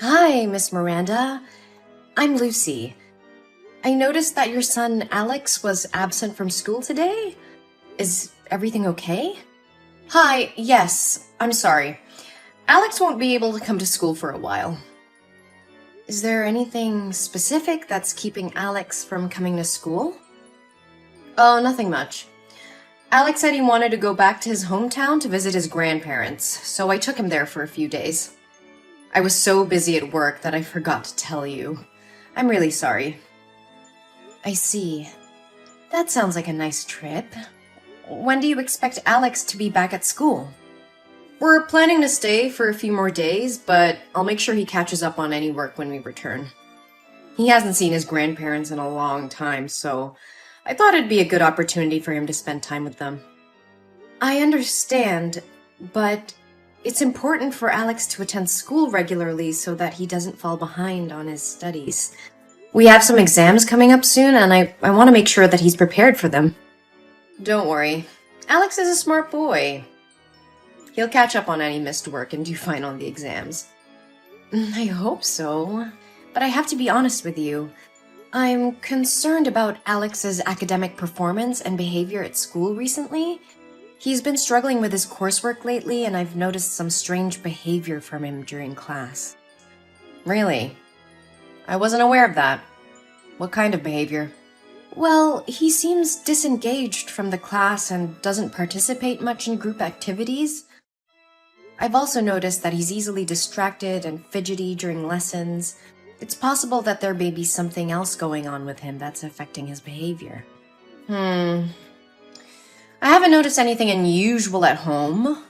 Hi, Miss Miranda. I'm Lucy. I noticed that your son Alex was absent from school today. Is everything okay? Hi, yes, I'm sorry. Alex won't be able to come to school for a while. Is there anything specific that's keeping Alex from coming to school? Oh, nothing much. Alex said he wanted to go back to his hometown to visit his grandparents, so I took him there for a few days. I was so busy at work that I forgot to tell you. I'm really sorry. I see. That sounds like a nice trip. When do you expect Alex to be back at school? We're planning to stay for a few more days, but I'll make sure he catches up on any work when we return. He hasn't seen his grandparents in a long time, so I thought it'd be a good opportunity for him to spend time with them. I understand, but it's important for Alex to attend school regularly so that he doesn't fall behind on his studies. We have some exams coming up soon, and I want to make sure that he's prepared for them. Don't worry. Alex is a smart boy. He'll catch up on any missed work and do fine on the exams. I hope so. But I have to be honest with you. I'm concerned about Alex's academic performance and behavior at school recently. He's been struggling with his coursework lately, and I've noticed some strange behavior from him during class. Really? I wasn't aware of that. What kind of behavior? Well, he seems disengaged from the class and doesn't participate much in group activities. I've also noticed that he's easily distracted and fidgety during lessons. It's possible that there may be something else going on with him that's affecting his behavior. I haven't noticed anything unusual at home.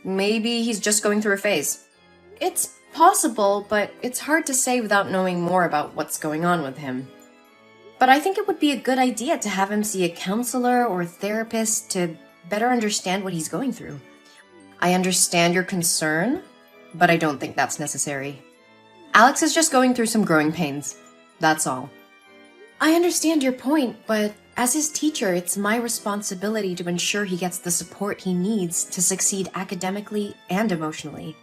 Maybe he's just going through a phase. It's possible, but it's hard to say without knowing more about what's going on with him. But I think it would be a good idea to have him see a counselor or therapist to better understand what he's going through. I understand your concern, but I don't think that's necessary. Alex is just going through some growing pains. That's all. I understand your point, but as his teacher, it's my responsibility to ensure he gets the support he needs to succeed academically and emotionally.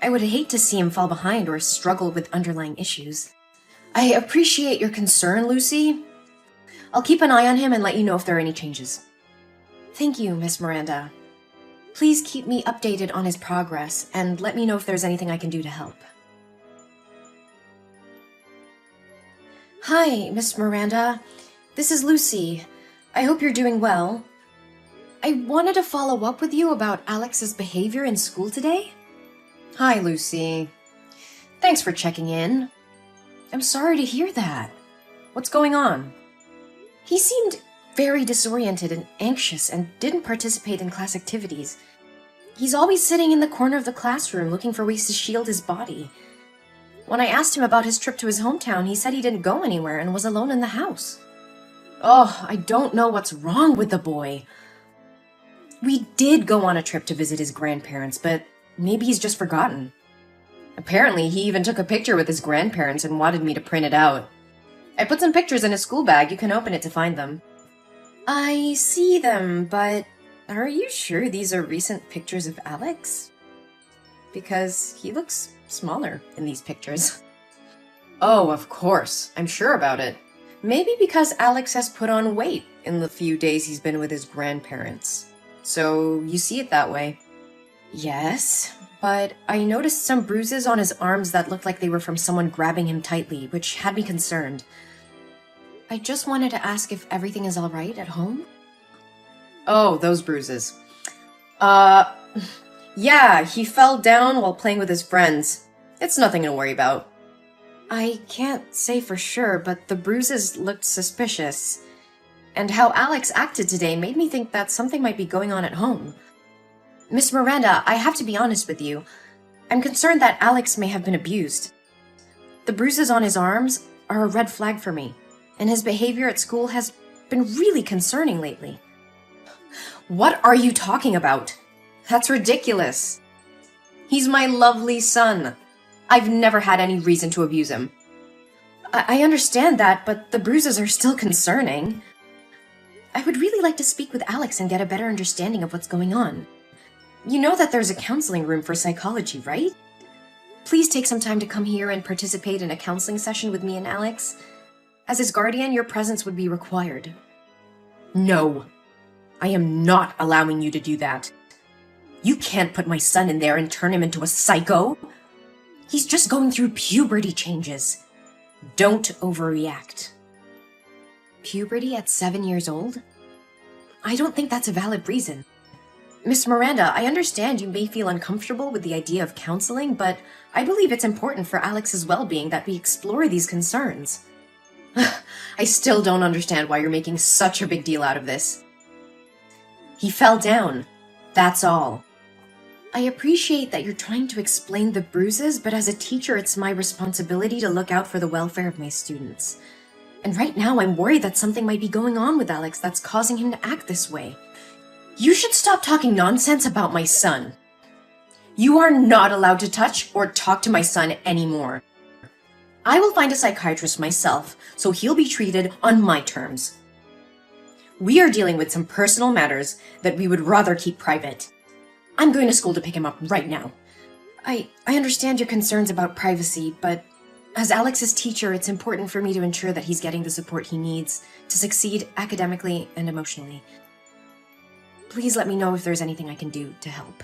I would hate to see him fall behind or struggle with underlying issues. I appreciate your concern, Lucy. I'll keep an eye on him and let you know if there are any changes. Thank you, Miss Miranda. Please keep me updated on his progress and let me know if there's anything I can do to help. Hi, Miss Miranda. This is Lucy. I hope you're doing well. I wanted to follow up with you about Alex's behavior in school today. Hi, Lucy. Thanks for checking in. I'm sorry to hear that. What's going on? He seemed very disoriented and anxious and didn't participate in class activities. He's always sitting in the corner of the classroom looking for ways to shield his body. When I asked him about his trip to his hometown, he said he didn't go anywhere and was alone in the house. Oh, I don't know what's wrong with the boy. We did go on a trip to visit his grandparents, but maybe he's just forgotten. Apparently, he even took a picture with his grandparents and wanted me to print it out. I put some pictures in his school bag. You can open it to find them. I see them, but are you sure these are recent pictures of Alex? Because he looks smaller in these pictures. Oh, of course. I'm sure about it. Maybe because Alex has put on weight in the few days he's been with his grandparents. So you see it that way. Yes, but I noticed some bruises on his arms that looked like they were from someone grabbing him tightly, which had me concerned. I just wanted to ask if everything is all right at home. Oh, those bruises. Yeah, he fell down while playing with his friends. It's nothing to worry about. I can't say for sure, but the bruises looked suspicious. And how Alex acted today made me think that something might be going on at home. Miss Miranda, I have to be honest with you. I'm concerned that Alex may have been abused. The bruises on his arms are a red flag for me, and his behavior at school has been really concerning lately. What are you talking about? That's ridiculous. He's my lovely son. I've never had any reason to abuse him. I understand that, but the bruises are still concerning. I would really like to speak with Alex and get a better understanding of what's going on. You know that there's a counseling room for psychology, right? please take some time to come here and participate in a counseling session with me and Alex. As his guardian, your presence would be required. No, I am not allowing you to do that. You can't put my son in there and turn him into a psycho. He's just going through puberty changes. Don't overreact. Puberty at 7 years old? I don't think that's a valid reason. Miss Miranda, I understand you may feel uncomfortable with the idea of counseling, but I believe it's important for Alex's well-being that we explore these concerns. I still don't understand why you're making such a big deal out of this. He fell down. That's all. I appreciate that you're trying to explain the bruises, but as a teacher, it's my responsibility to look out for the welfare of my students. And right now, I'm worried that something might be going on with Alex that's causing him to act this way. You should stop talking nonsense about my son. You are not allowed to touch or talk to my son anymore. I will find a psychiatrist myself, so he'll be treated on my terms. We are dealing with some personal matters that we would rather keep private. I'm going to school to pick him up right now. I understand your concerns about privacy, but as Alex's teacher, it's important for me to ensure that he's getting the support he needs to succeed academically and emotionally. Please let me know if there's anything I can do to help.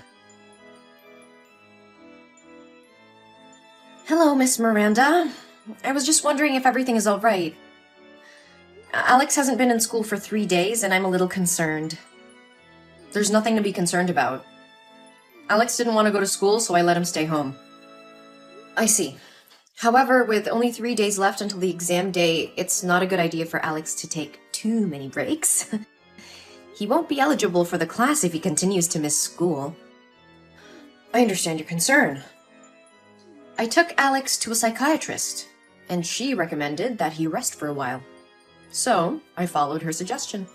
Hello, Miss Miranda. I was just wondering if everything is all right. Alex hasn't been in school for 3 days, and I'm a little concerned. There's nothing to be concerned about. Alex didn't want to go to school, so I let him stay home. I see. However, with only 3 days left until the exam day, it's not a good idea for Alex to take too many breaks. He won't be eligible for the class if he continues to miss school. I understand your concern. I took Alex to a psychiatrist, and she recommended that he rest for a while. So, I followed her suggestion.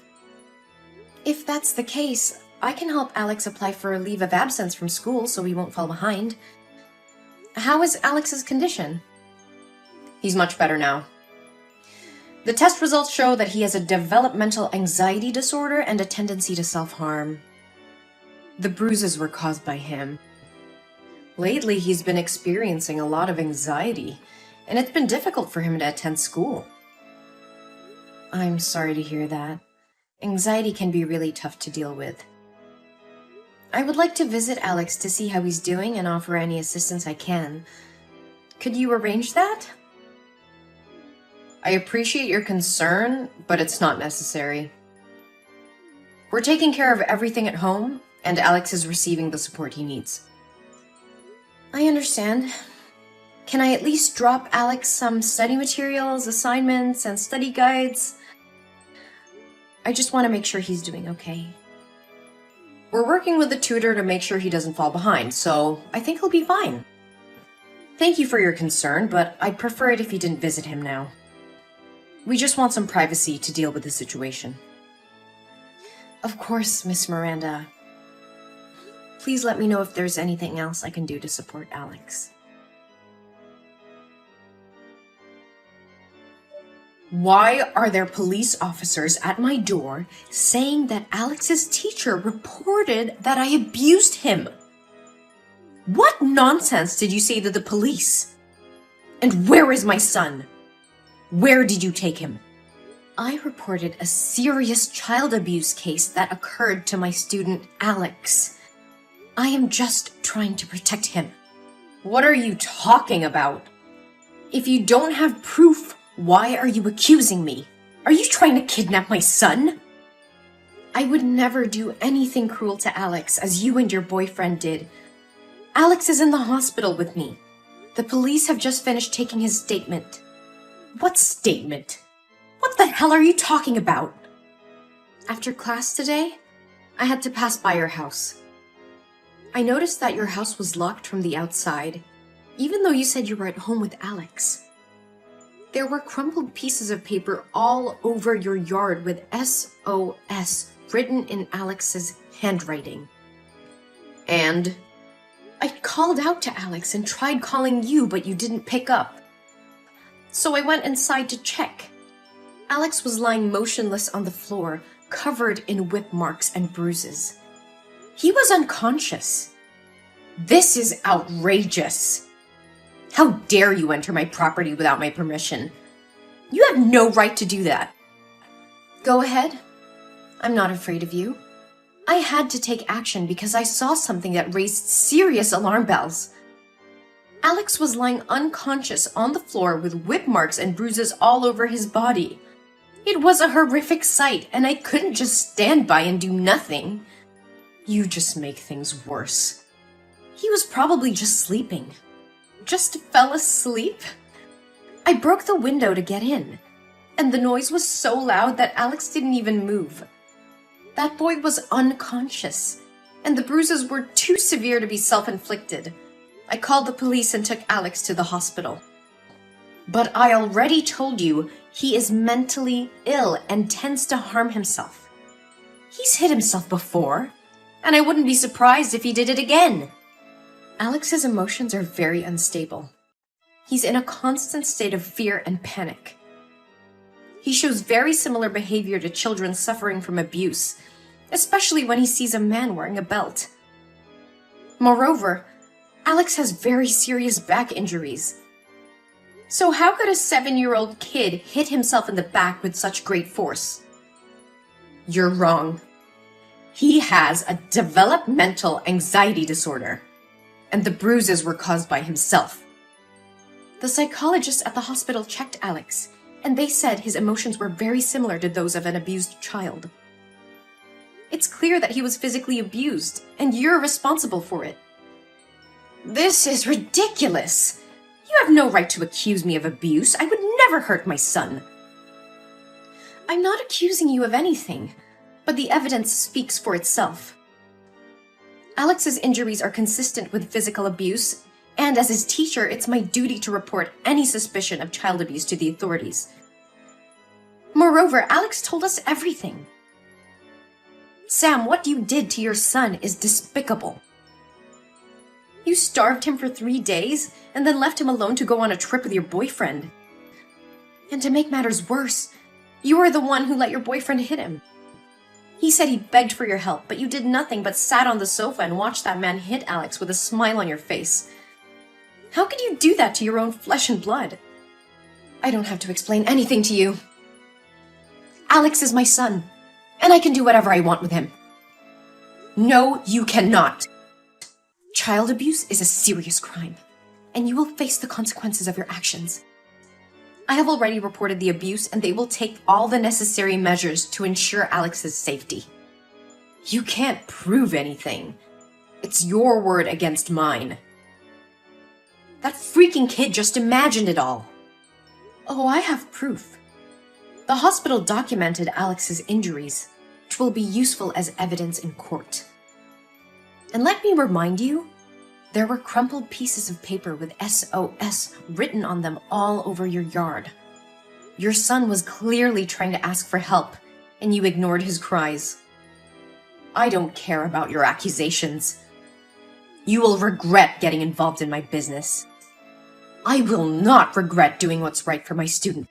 If that's the case, I can help Alex apply for a leave of absence from school so he won't fall behind. How is Alex's condition? He's much better now. The test results show that he has a developmental anxiety disorder and a tendency to self-harm. The bruises were caused by him. Lately, he's been experiencing a lot of anxiety, and it's been difficult for him to attend school. I'm sorry to hear that. Anxiety can be really tough to deal with. I would like to visit Alex to see how he's doing and offer any assistance I can. Could you arrange that? I appreciate your concern, but it's not necessary. We're taking care of everything at home, and Alex is receiving the support he needs. I understand. Can I at least drop Alex some study materials, assignments, and study guides? I just want to make sure he's doing okay. We're working with the tutor to make sure he doesn't fall behind, so I think he'll be fine. Thank you for your concern, but I'd prefer it if you didn't visit him now. We just want some privacy to deal with the situation. Of course, Miss Miranda. Please let me know if there's anything else I can do to support Alex. Why are there police officers at my door saying that Alex's teacher reported that I abused him? What nonsense did you say to the police? And where is my son? Where did you take him? I reported a serious child abuse case that occurred to my student Alex. I am just trying to protect him. What are you talking about? If you don't have proof, why are you accusing me? Are you trying to kidnap my son? I would never do anything cruel to Alex as you and your boyfriend did. Alex is in the hospital with me. The police have just finished taking his statement. What statement? What the hell are you talking about? After class today, I had to pass by your house. I noticed that your house was locked from the outside, even though you said you were at home with Alex. There were crumpled pieces of paper all over your yard with SOS written in Alex's handwriting. And? I called out to Alex and tried calling you, but you didn't pick up. So I went inside to check. Alex was lying motionless on the floor, covered in whip marks and bruises. He was unconscious. This is outrageous. How dare you enter my property without my permission? You have no right to do that. Go ahead. I'm not afraid of you. I had to take action because I saw something that raised serious alarm bells. Alex was lying unconscious on the floor with whip marks and bruises all over his body. It was a horrific sight, and I couldn't just stand by and do nothing. You just make things worse. He was probably just sleeping. Just fell asleep? I broke the window to get in, and the noise was so loud that Alex didn't even move. That boy was unconscious, and the bruises were too severe to be self-inflicted. I called the police and took Alex to the hospital. But I already told you he is mentally ill and tends to harm himself. He's hit himself before, and I wouldn't be surprised if he did it again. Alex's emotions are very unstable. He's in a constant state of fear and panic. He shows very similar behavior to children suffering from abuse, especially when he sees a man wearing a belt. Moreover, Alex has very serious back injuries. So how could a 7-year-old kid hit himself in the back with such great force? You're wrong. He has a developmental anxiety disorder, and the bruises were caused by himself. The psychologist at the hospital checked Alex, and they said his emotions were very similar to those of an abused child. It's clear that he was physically abused, and you're responsible for it. This is ridiculous! You have no right to accuse me of abuse. I would never hurt my son. I'm not accusing you of anything, but the evidence speaks for itself. Alex's injuries are consistent with physical abuse, and as his teacher, it's my duty to report any suspicion of child abuse to the authorities. Moreover, Alex told us everything. Sam, what you did to your son is despicable. You starved him for 3 days and then left him alone to go on a trip with your boyfriend. And to make matters worse, you are the one who let your boyfriend hit him. He said he begged for your help, but you did nothing but sat on the sofa and watched that man hit Alex with a smile on your face. How could you do that to your own flesh and blood? I don't have to explain anything to you. Alex is my son, and I can do whatever I want with him. No, you cannot. Child abuse is a serious crime, and you will face the consequences of your actions. I have already reported the abuse, and they will take all the necessary measures to ensure Alex's safety. You can't prove anything. It's your word against mine. That freaking kid just imagined it all. Oh, I have proof. The hospital documented Alex's injuries, which will be useful as evidence in court. And let me remind you, there were crumpled pieces of paper with SOS written on them all over your yard. Your son was clearly trying to ask for help, and you ignored his cries. I don't care about your accusations. You will regret getting involved in my business. I will not regret doing what's right for my student.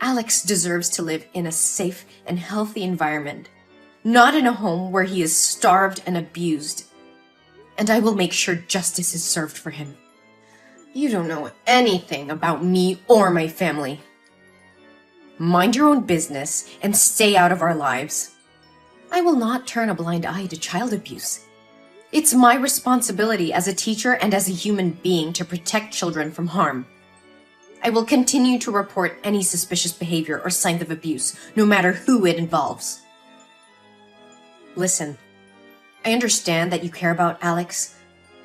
Alex deserves to live in a safe and healthy environment, not in a home where he is starved and abused. And I will make sure justice is served for him. You don't know anything about me or my family. Mind your own business and stay out of our lives. I will not turn a blind eye to child abuse. It's my responsibility as a teacher and as a human being to protect children from harm. I will continue to report any suspicious behavior or signs of abuse, no matter who it involves. Listen, I understand that you care about Alex,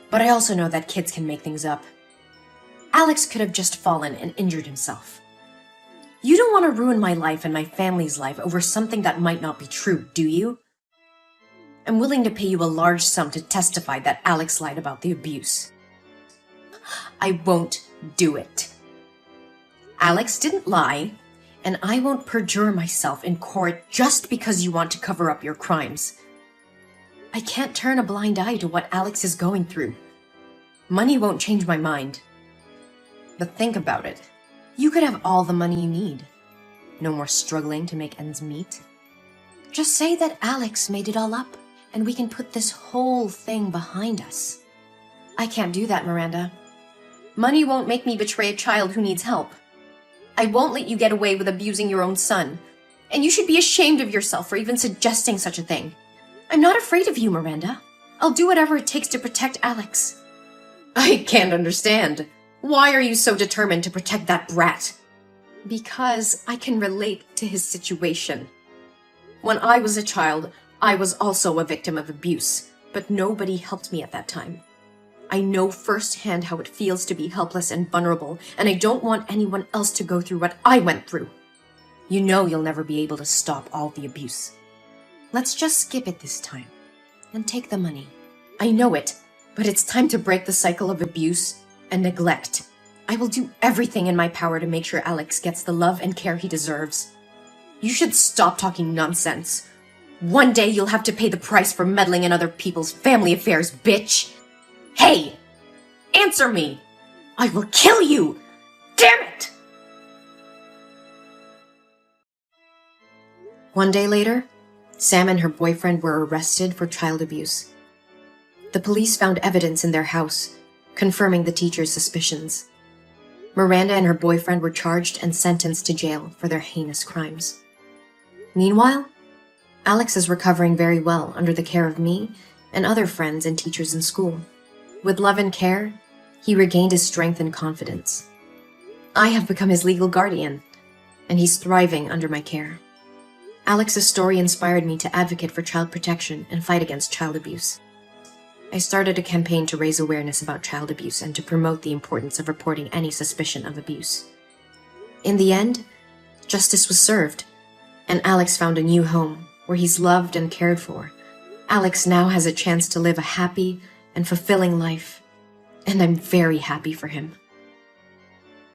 but I also know that kids can make things up. Alex could have just fallen and injured himself. You don't want to ruin my life and my family's life over something that might not be true, do you? I'm willing to pay you a large sum to testify that Alex lied about the abuse. I won't do it. Alex didn't lie, and I won't perjure myself in court just because you want to cover up your crimes. I can't turn a blind eye to what Alex is going through. Money won't change my mind. But think about it. You could have all the money you need. No more struggling to make ends meet. Just say that Alex made it all up, and we can put this whole thing behind us. I can't do that, Miranda. Money won't make me betray a child who needs help. I won't let you get away with abusing your own son. And you should be ashamed of yourself for even suggesting such a thing. I'm not afraid of you, Miranda. I'll do whatever it takes to protect Alex. I can't understand. Why are you so determined to protect that brat? Because I can relate to his situation. When I was a child, I was also a victim of abuse, but nobody helped me at that time. I know firsthand how it feels to be helpless and vulnerable, and I don't want anyone else to go through what I went through. You know you'll never be able to stop all the abuse. Let's just skip it this time, and take the money. I know it, but it's time to break the cycle of abuse and neglect. I will do everything in my power to make sure Alex gets the love and care he deserves. You should stop talking nonsense. One day you'll have to pay the price for meddling in other people's family affairs, bitch! Hey! Answer me! I will kill you! Damn it! One day later, Sam and her boyfriend were arrested for child abuse. The police found evidence in their house, confirming the teacher's suspicions. Miranda and her boyfriend were charged and sentenced to jail for their heinous crimes. Meanwhile, Alex is recovering very well under the care of me and other friends and teachers in school. With love and care, he regained his strength and confidence. I have become his legal guardian, and he's thriving under my care. Alex's story inspired me to advocate for child protection and fight against child abuse. I started a campaign to raise awareness about child abuse and to promote the importance of reporting any suspicion of abuse. In the end, justice was served, and Alex found a new home where he's loved and cared for. Alex now has a chance to live a happy and fulfilling life, and I'm very happy for him.